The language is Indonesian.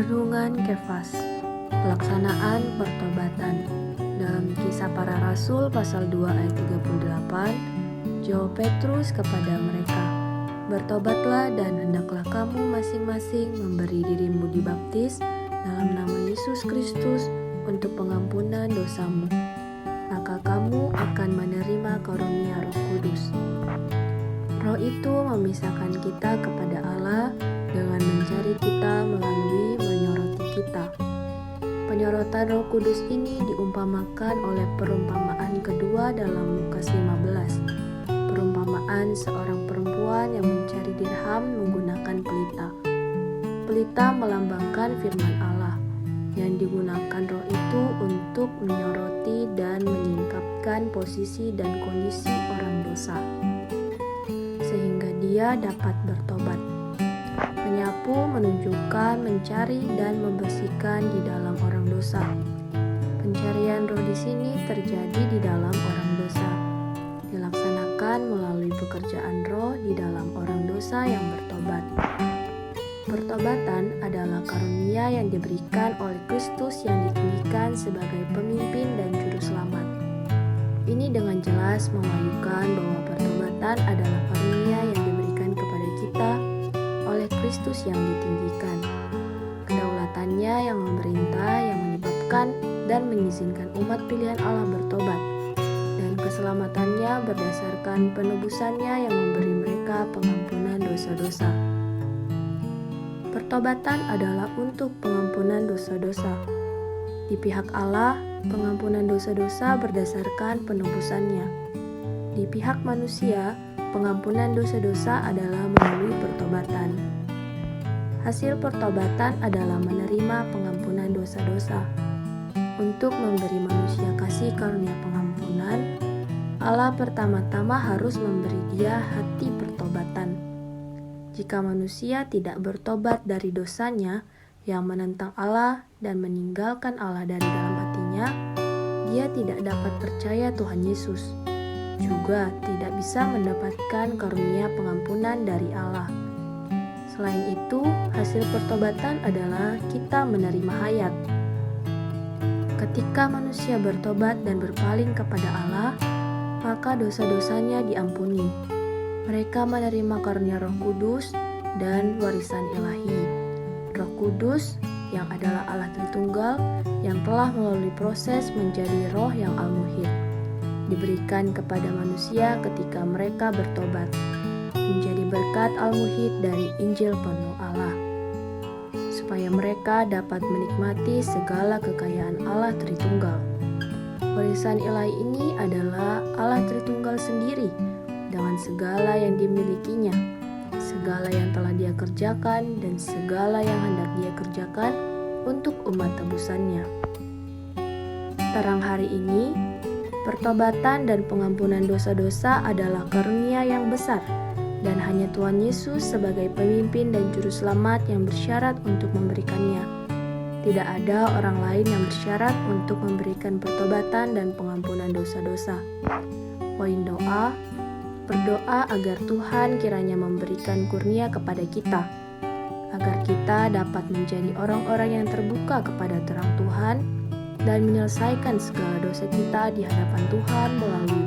Renungan Kefas. Pelaksanaan pertobatan. Dalam Kisah Para Rasul pasal 2 ayat 38, jawab Petrus kepada mereka, "Bertobatlah dan hendaklah kamu masing-masing memberi dirimu dibaptis dalam nama Yesus Kristus untuk pengampunan dosamu. Maka kamu akan menerima karunia Roh Kudus." Roh itu memisahkan kita kepada Allah dengan mencari kita melalui menyoroti kita. Penyorotan Roh Kudus ini diumpamakan oleh perumpamaan kedua dalam Lukas 15. Perumpamaan seorang perempuan yang mencari dirham menggunakan pelita. Pelita melambangkan firman Allah yang digunakan roh itu untuk menyoroti dan menyingkapkan posisi dan kondisi orang dosa, sehingga dia dapat bertobat. Menyapu menunjukkan mencari dan membersihkan di dalam orang dosa. Pencarian roh di sini terjadi di dalam orang dosa, dilaksanakan melalui pekerjaan roh di dalam orang dosa yang bertobat. Pertobatan adalah karunia yang diberikan oleh Kristus yang ditinggikan sebagai pemimpin dan juru selamat. Ini dengan jelas memajukan bahwa pertobatan adalah karunia yang diberikan kepada kita oleh Kristus yang ditinggikan. Kedaulatannya yang memerintah, yang menyebabkan dan mengizinkan umat pilihan Allah bertobat, dan keselamatannya berdasarkan penebusannya yang memberi mereka pengampunan dosa-dosa. Pertobatan adalah untuk pengampunan dosa-dosa. Di pihak Allah, pengampunan dosa-dosa berdasarkan penebusannya. Di pihak manusia, pengampunan dosa-dosa adalah melalui pertobatan. Hasil pertobatan adalah menerima pengampunan dosa-dosa. Untuk memberi manusia kasih karunia pengampunan, Allah pertama-tama harus memberi dia hati pertobatan. Jika manusia tidak bertobat dari dosanya yang menentang Allah dan meninggalkan Allah dari dalam hatinya, dia tidak dapat percaya Tuhan Yesus, juga tidak bisa mendapatkan karunia pengampunan dari Allah. Selain itu, hasil pertobatan adalah kita menerima hayat. Ketika manusia bertobat dan berpaling kepada Allah, maka dosa-dosanya diampuni. Mereka menerima karunia Roh Kudus dan warisan ilahi. Roh Kudus yang adalah Allah Tritunggal yang telah melalui proses menjadi roh yang al-muhid, diberikan kepada manusia ketika mereka bertobat, menjadi berkat al-muhid dari Injil penuh Allah, supaya mereka dapat menikmati segala kekayaan Allah Tritunggal. Warisan ilahi ini adalah Allah Tritunggal sendiri dengan segala yang dimilikinya, segala yang telah dia kerjakan dan segala yang hendak dia kerjakan untuk umat tebusannya. Terang hari ini, pertobatan dan pengampunan dosa-dosa adalah karunia yang besar, dan hanya Tuhan Yesus sebagai pemimpin dan juru selamat yang bersyarat untuk memberikannya. Tidak ada orang lain yang bersyarat untuk memberikan pertobatan dan pengampunan dosa-dosa. Poin doa: berdoa agar Tuhan kiranya memberikan kurnia kepada kita, agar kita dapat menjadi orang-orang yang terbuka kepada terang Tuhan dan menyelesaikan segala dosa kita di hadapan Tuhan melalui